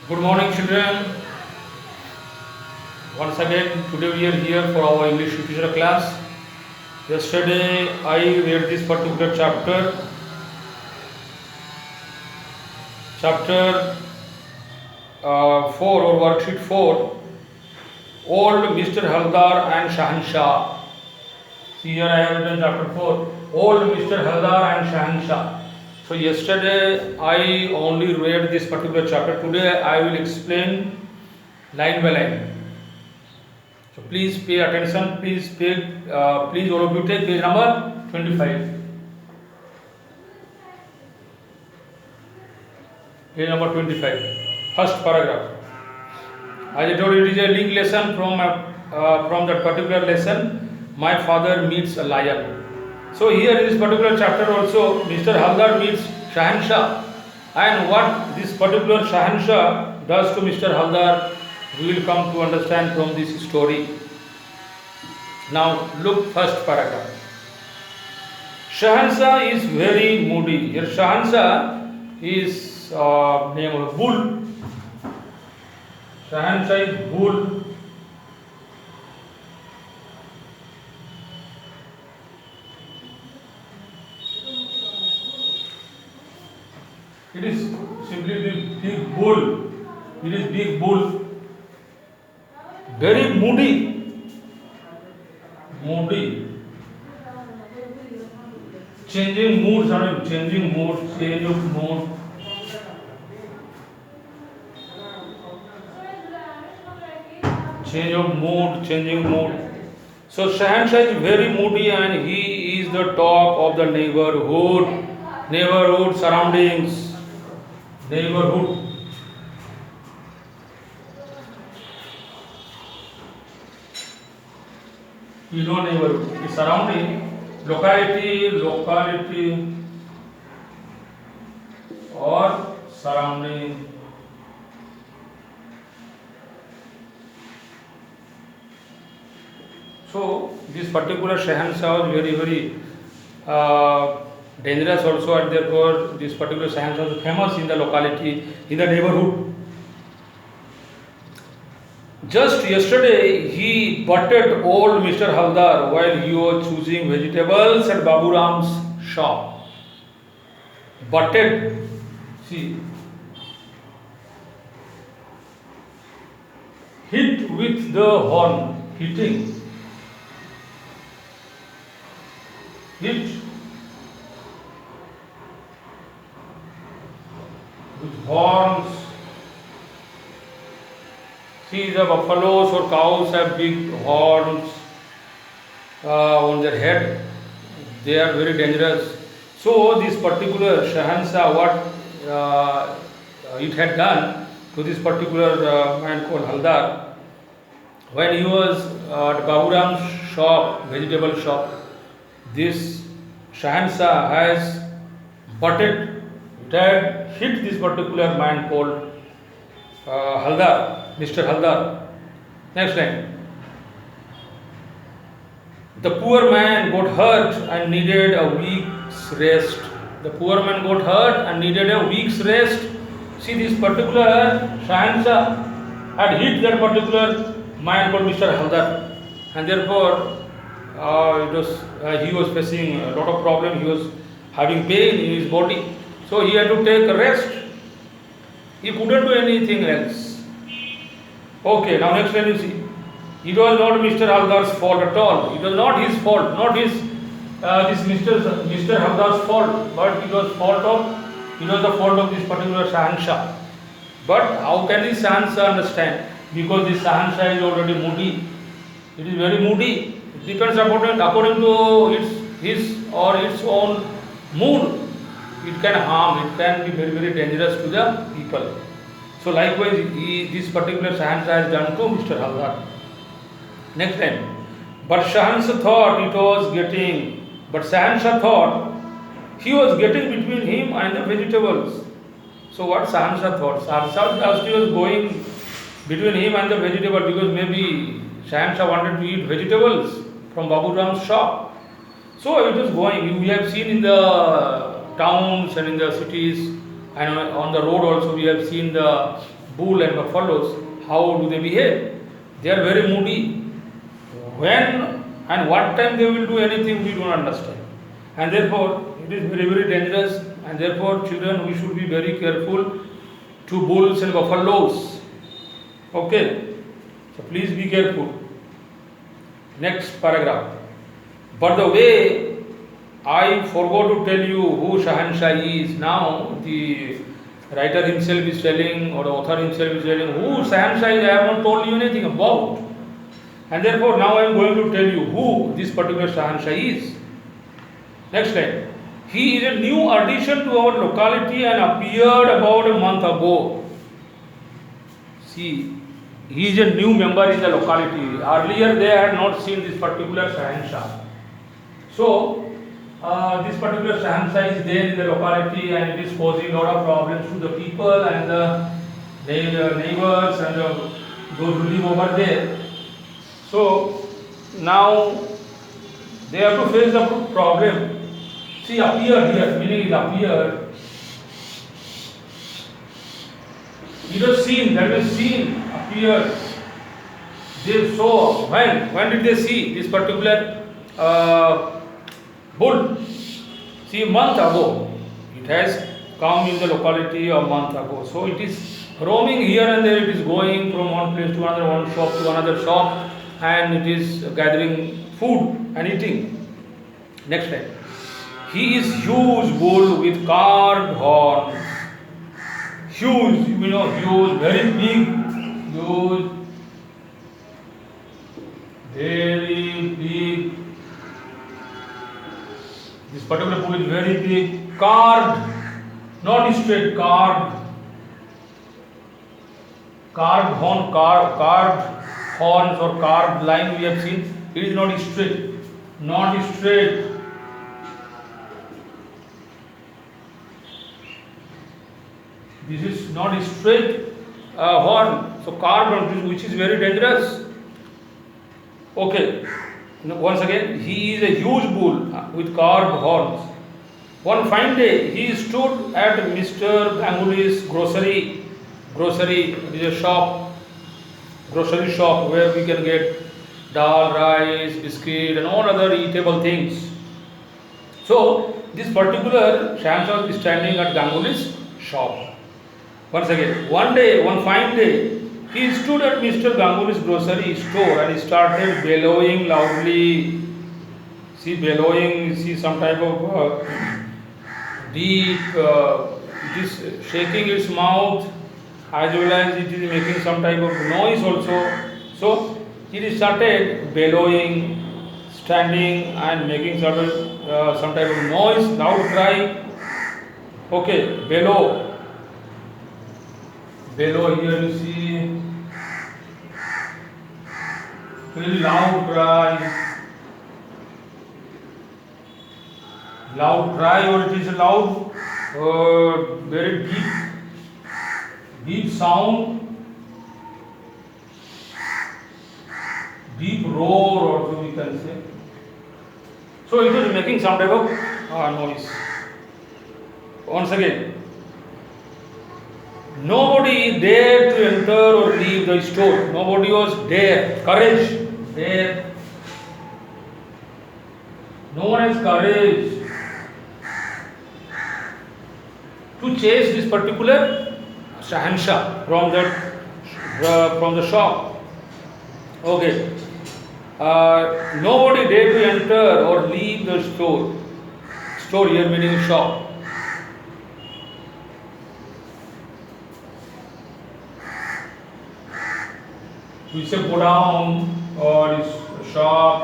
Good morning, children. Once again, today we are here for our English literature class. Yesterday, I read this particular chapter 4 or worksheet 4, Old Mr. Haldar and Shahanshah. See here I have written chapter 4, Old Mr. Haldar and Shahanshah. So yesterday I only read this particular chapter. Today I will explain line by line. So please pay attention. Please all of you take page number 25. Page number 25. First paragraph. As I told you, it is a link lesson from that particular lesson. My father meets a lion. So here in this particular chapter also, Mr. Haldar meets Shahanshah, and what this particular Shahanshah does to Mr. Haldar, we will come to understand from this story. Now look first paragraph. Shahanshah is very moody. Here Shahanshah is name of bull. Shahanshah is bull. It is simply the big bull. It is big bull. Very moody. Moody. Changing mood, change of mood. Changing mood. So Shahanshah is very moody and he is the talk of the neighborhood surroundings. Neighborhood. You know neighborhood. The surrounding, locality or surrounding. So this particular Shahanshah was very dangerous also, and therefore this particular Shahanshah was famous in the locality, in the neighborhood. Just yesterday he butted old Mr. Haldar while he was choosing vegetables at Babu Ram's shop. Butted, see, hit with the horn, hitting. Hit with horns. See, the buffaloes or cows have big horns on their head. They are very dangerous. So this particular Shahanshah, what it had done to this particular man called Haldar, when he was at Babu Ram's shop, vegetable shop, this Shahanshah has butted, it had hit this particular man called Haldar, Mr. Haldar. Next line. The poor man got hurt and needed a week's rest. The poor man got hurt and needed a week's rest. See, this particular Shahanshah had hit that particular man called Mr. Haldar, and therefore he was facing a lot of problem. He was having pain in his body, so he had to take a rest. He couldn't do anything else. Okay, now next line you see. It was not Mr. Haldar's fault at all. It was not his fault, not his this Mr. Haldar's fault, but it was the fault of this particular Shahanshah. But how can this Shahanshah understand? Because this Shahanshah is already moody. It is very moody. It depends according to his or its own mood. It can harm. It can be very dangerous to the people. So likewise, this particular Shahanshah has done to Mr. Haldar. Next line. But Shahanshah thought he was getting between him and the vegetables. So what Shahanshah thought? Shahanshah was going between him and the vegetable because maybe Shahanshah wanted to eat vegetables from Babu Ram's shop. So it was going. We have seen in the towns and in the cities and on the road also we have seen the bull and buffaloes, how do they behave? They are very moody. When and what time they will do anything, we don't understand. And therefore, it is very, very dangerous. And therefore, children, we should be very careful to bulls and buffaloes. Okay? So please be careful. Next paragraph. By the way, I forgot to tell you who Shahanshah is. Now the writer himself is telling, or the author himself is telling, who Shahanshah is. I have not told you anything about. And therefore now I am going to tell you who this particular Shahanshah is. Next line. He is a new addition to our locality and appeared about a month ago. See, he is a new member in the locality. Earlier they had not seen this particular Shahanshah. So, this particular Shahanshah is there in the locality and it is causing a lot of problems to the people and the neighbors and those who live over there. So, now they have to face the problem. See, appeared here, meaning it appeared. It was seen, that was seen, appeared. They saw, when did they see this particular bull? See, a month ago. It has come in the locality a month ago. So it is roaming here and there, it is going from one place to another, one shop to another shop, and it is gathering food and eating. Next time. He is huge bull with carved horns. Huge, huge, very big, huge, very big. This particular bull is very big, carved, not straight, carved. Carved horns or carved line we have seen. It is not straight, not straight. This is not straight horn, so carved, which is very dangerous. Okay, once again, he is a huge bull with carved horns. One fine day, he stood at Mr. Ganguly's grocery. Grocery is a shop, grocery shop where we can get dal, rice, biscuit, and all other eatable things. So, this particular Shahanshah is standing at Ganguly's shop. Once again, one fine day, he stood at Mr. Ganguly's grocery store and he started bellowing loudly. See, bellowing, see some type of deep, it is shaking its mouth as well as it is making some type of noise also. So, he started bellowing, standing and making some type of noise, loud cry. Okay, bellow. Below here you see very loud cry, or it is a loud, very deep sound, deep roar also we can say. So it was making some type of noise. Once again. Nobody dared to enter or leave the store. Nobody was dare. Courage. Dare. No one has courage to chase this particular Shahanshah from the shop. Okay. Nobody dared to enter or leave the store. Store here meaning shop. We say go down or shop,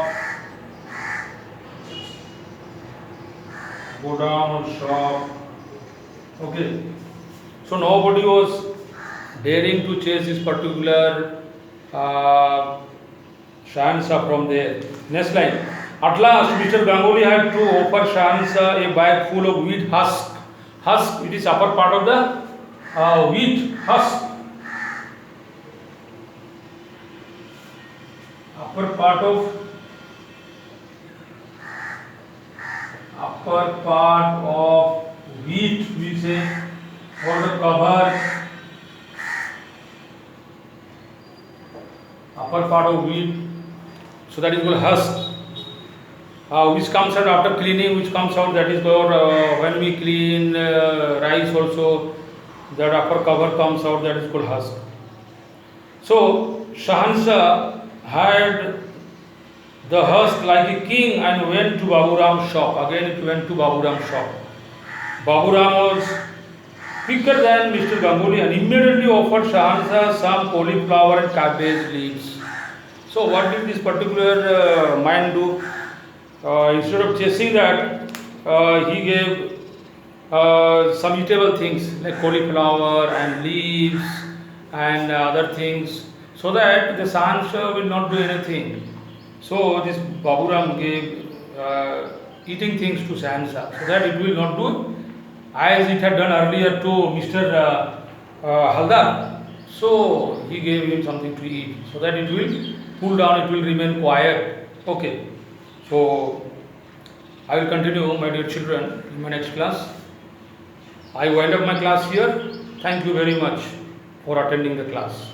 go down or shop. Okay, so nobody was daring to chase this particular Shahanshah from there. Next line. At last, Mr. Ganguly had to offer Shahanshah a bag full of wheat husk. Husk, it is upper part of the wheat husk. Upper part of wheat we say, or the cover upper part of wheat, so that is called husk. Which comes out after cleaning, which comes out, that is called when we clean rice also, that upper cover comes out, that is called husk. So Shahanshah had the husk like a king and went to Baburam's shop. Again it went to Baburam's shop. Baburam was quicker than Mr. Ganguly and immediately offered Shahanshah some cauliflower and cabbage leaves. So what did this particular man do? Instead of chasing that, he gave some eatable things like cauliflower and leaves and other things, so that the Shahanshah will not do anything. So this Baburam gave eating things to Shahanshah, so that it will not do as it had done earlier to Mr. Haldar. So he gave him something to eat, so that it will cool down, it will remain quiet. Okay. So I will continue, my dear children, in my next class. I wind up my class here. Thank you very much for attending the class.